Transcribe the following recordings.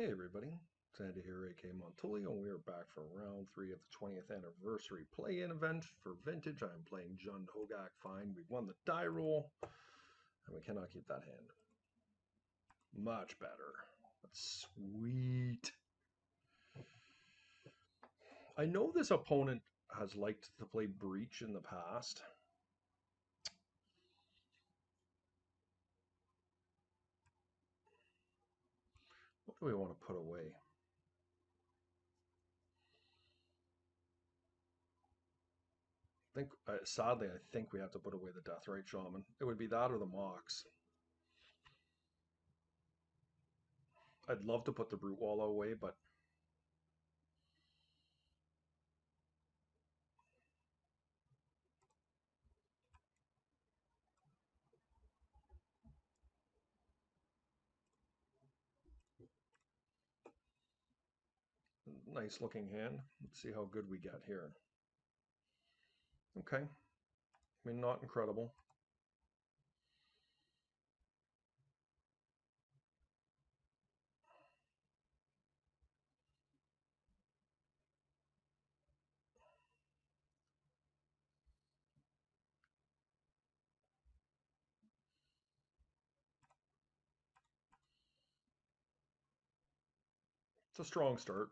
Hey everybody, Sandy here, aka Montulio, and we are back for round 3 of the 20th anniversary play-in event for Vintage. I'm playing hogaakVine. We won the die roll, and we cannot keep that hand. Much better. That's sweet. I know this opponent has liked to play Breach in the past. What do we want to put away? Sadly, I think we have to put away the Deathrite Shaman. It would be that or the Mox. I'd love to put the Brute Wall away, but nice looking hand. Let's see how good we get here. Okay. I mean, not incredible. It's a strong start.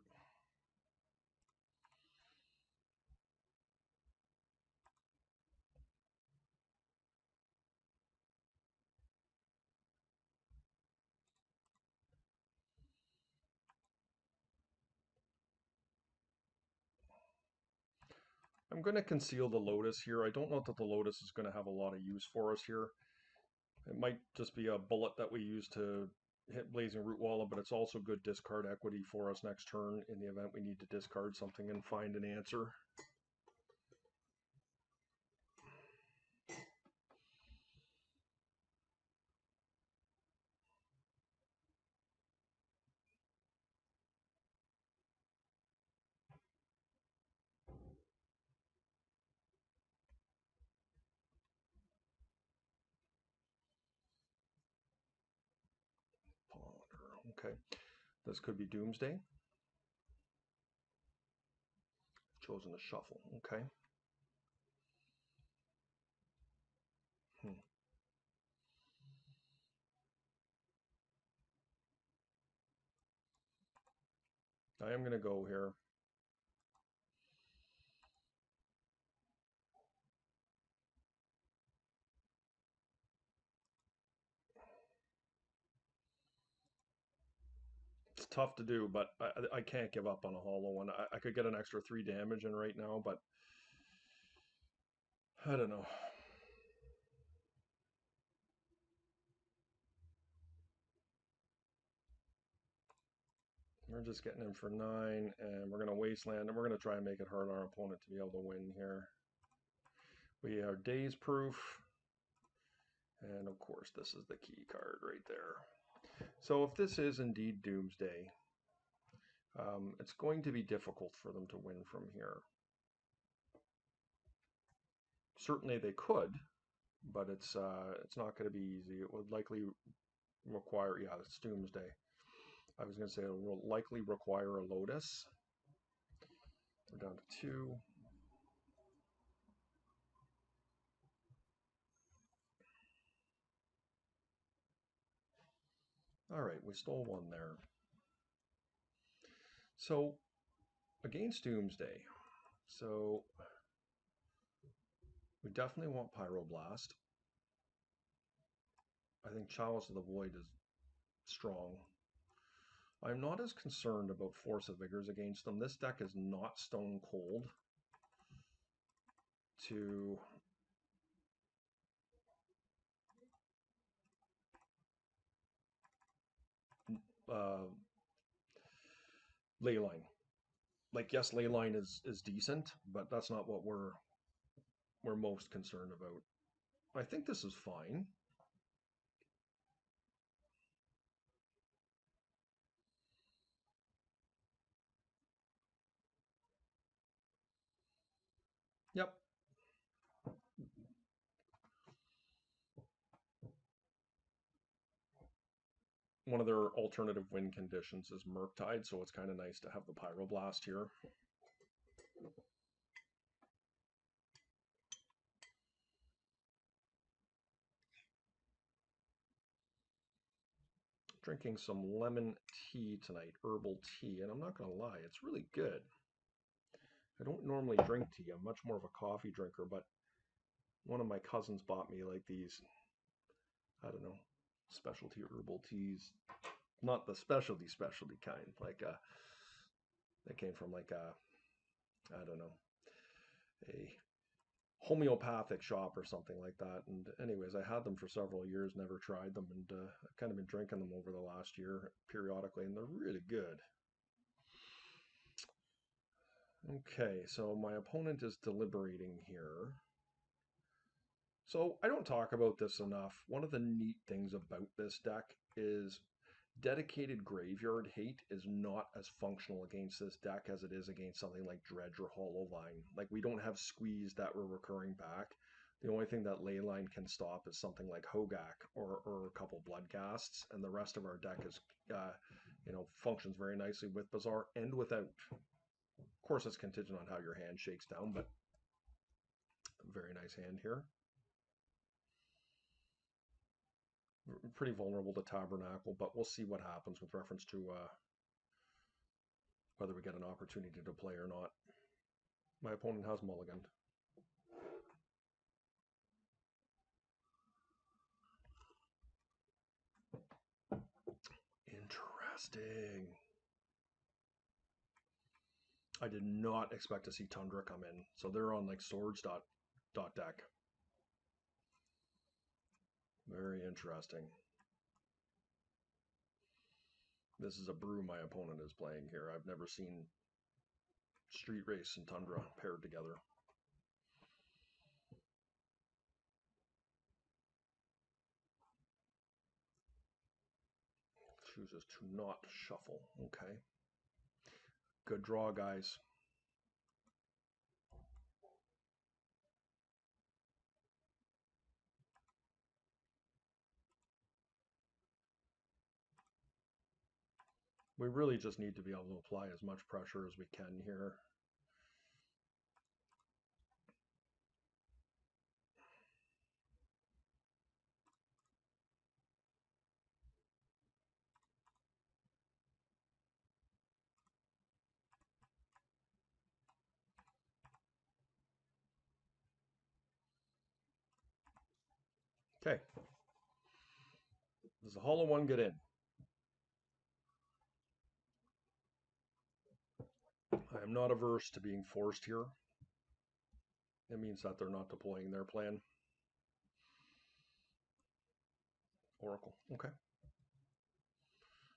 I'm going to conceal the Lotus here. I don't know that the Lotus is going to have a lot of use for us here. It might just be a bullet that we use to hit Blazing Root Walla, but it's also good discard equity for us next turn in the event we need to discard something and find an answer. Ponder. Okay. This could be Doomsday. Chosen to shuffle. Okay. I am going to go here. It's tough to do, but I can't give up on a hollow one. I could get an extra 3 damage in right now, but I don't know. We're just getting in for 9, and we're going to wasteland, and we're going to try and make it hard on our opponent to be able to win here. We are daze proof, and of course this is the key card right there. So if this is indeed Doomsday, it's going to be difficult for them to win from here. Certainly they could, but it's not going to be easy. It would likely require, yeah, it's Doomsday. I was going to say it will likely require a Lotus. We're down to 2. All right, we stole 1 there. So against Doomsday, so we definitely want Pyroblast. I think Chalice of the Void is strong. I'm not as concerned about Force of Vigors against them. This deck is not stone cold to Leyline. Like, yes, Leyline is decent, but that's not what we're most concerned about. I think this is fine. Yep. one of their alternative win conditions is Murktide, so it's kind of nice to have the Pyroblast here. Drinking some lemon tea tonight, herbal tea, and I'm not going to lie, it's really good. I don't normally drink tea. I'm much more of a coffee drinker, but one of my cousins bought me like these, I don't know, specialty herbal teas. Not the specialty kind, like they came from like a, I don't know, a homeopathic shop or something like that. And anyways, I had them for several years, never tried them, and I've kind of been drinking them over the last year periodically, and they're really good. Okay, so my opponent is deliberating here. So I don't talk about this enough. One of the neat things about this deck is dedicated graveyard hate is not as functional against this deck as it is against something like Dredge or Hollowvine. Like, we don't have Squeeze that we're recurring back. The only thing that Leyline can stop is something like Hogaak or a couple Bloodcasts, and the rest of our deck is, functions very nicely with Bazaar and without. Of course, it's contingent on how your hand shakes down, but very nice hand here. Pretty vulnerable to Tabernacle, but we'll see what happens with reference to whether we get an opportunity to play or not. My opponent has mulliganed. Interesting. I did not expect to see Tundra come in, so they're on like swords dot deck. Very interesting. This is a brew my opponent is playing here. I've never seen Street Race and Tundra paired together. Chooses to not shuffle. Okay. Good draw, guys. We really just need to be able to apply as much pressure as we can here. Okay. Does the hollow one get in? I am not averse to being forced here. It means that they're not deploying their plan. Oracle. Okay.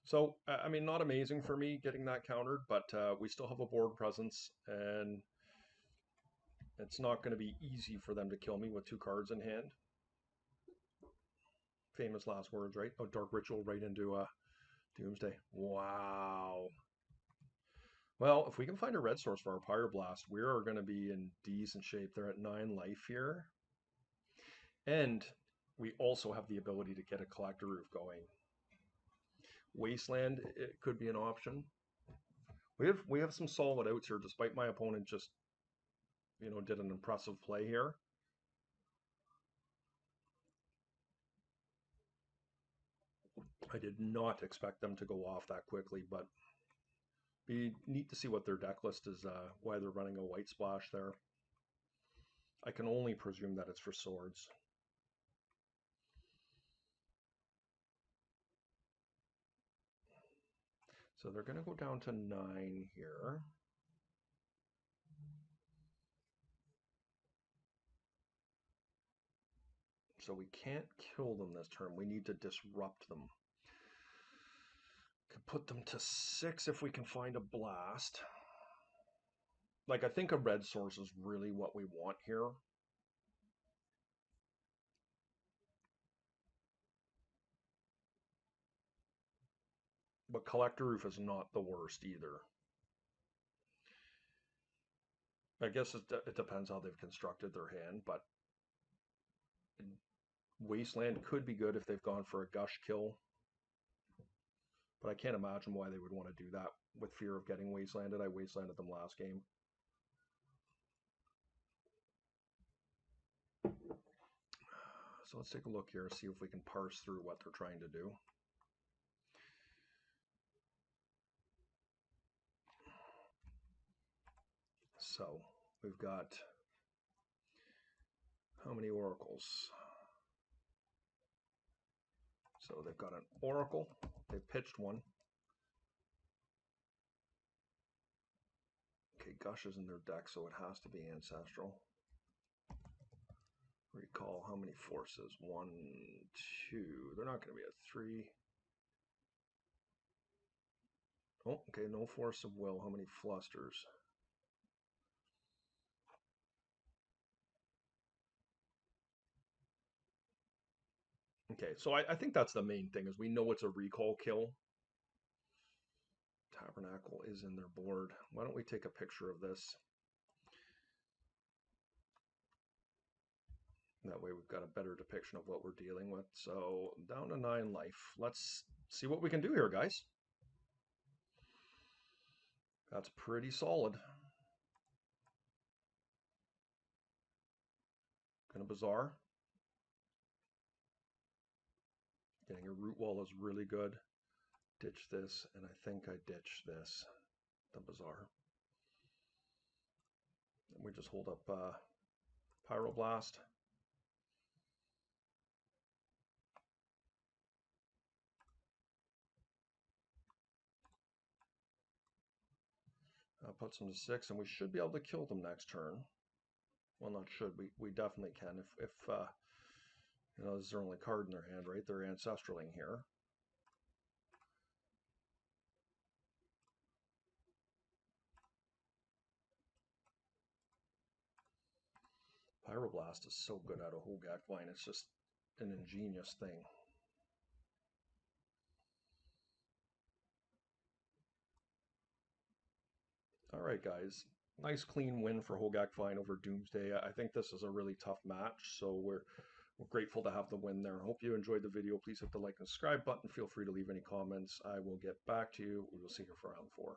So, I mean, not amazing for me getting that countered, but we still have a board presence, and it's not going to be easy for them to kill me with 2 cards in hand. Famous last words, right? Oh, Dark Ritual right into Doomsday. Wow. Well, if we can find a red source for our Pyroblast, we are going to be in decent shape. They're at 9 life here. And we also have the ability to get a Collector Roof going. Wasteland, it could be an option. We have some solid outs here, despite my opponent just, did an impressive play here. I did not expect them to go off that quickly, but be neat to see what their deck list is, why they're running a white splash there. I can only presume that it's for swords. So they're going to go down to 9 here. So we can't kill them this turn. We need to disrupt them. Could put them to 6 if we can find a blast. Like, I think a red source is really what we want here. But Collector Roof is not the worst either. I guess it depends how they've constructed their hand, but Wasteland could be good if they've gone for a Gush kill. But I can't imagine why they would want to do that with fear of getting wastelanded. I wastelanded them last game. So let's take a look here and see if we can parse through what they're trying to do. So we've got how many oracles? So they've got an oracle. They pitched one. Okay, Gush is in their deck, so it has to be ancestral. Recall how many forces? 1, 2. They're not going to be a 3. Oh, okay, no force of will. How many flusters? Okay, so I think that's the main thing is we know it's a recall kill. Tabernacle is in their board. Why don't we take a picture of this? That way we've got a better depiction of what we're dealing with. So down to 9 life. Let's see what we can do here, guys. That's pretty solid. Gonna Bazaar. Getting a root wall is really good. Ditch this, and I think I ditch this. The Bazaar. And we just hold up Pyroblast. Puts them to 6, and we should be able to kill them next turn. Well, not should. We definitely can. If you know, this is their only card in their hand, right? They're ancestraling here. Pyroblast is so good out of hogaakVine. It's just an ingenious thing. All right, guys. Nice clean win for hogaakVine over Doomsday. I think this is a really tough match, so we're grateful to have the win there. Hope you enjoyed the video. Please hit the like and subscribe button. Feel free to leave any comments. I will get back to you. We will see you for round 4.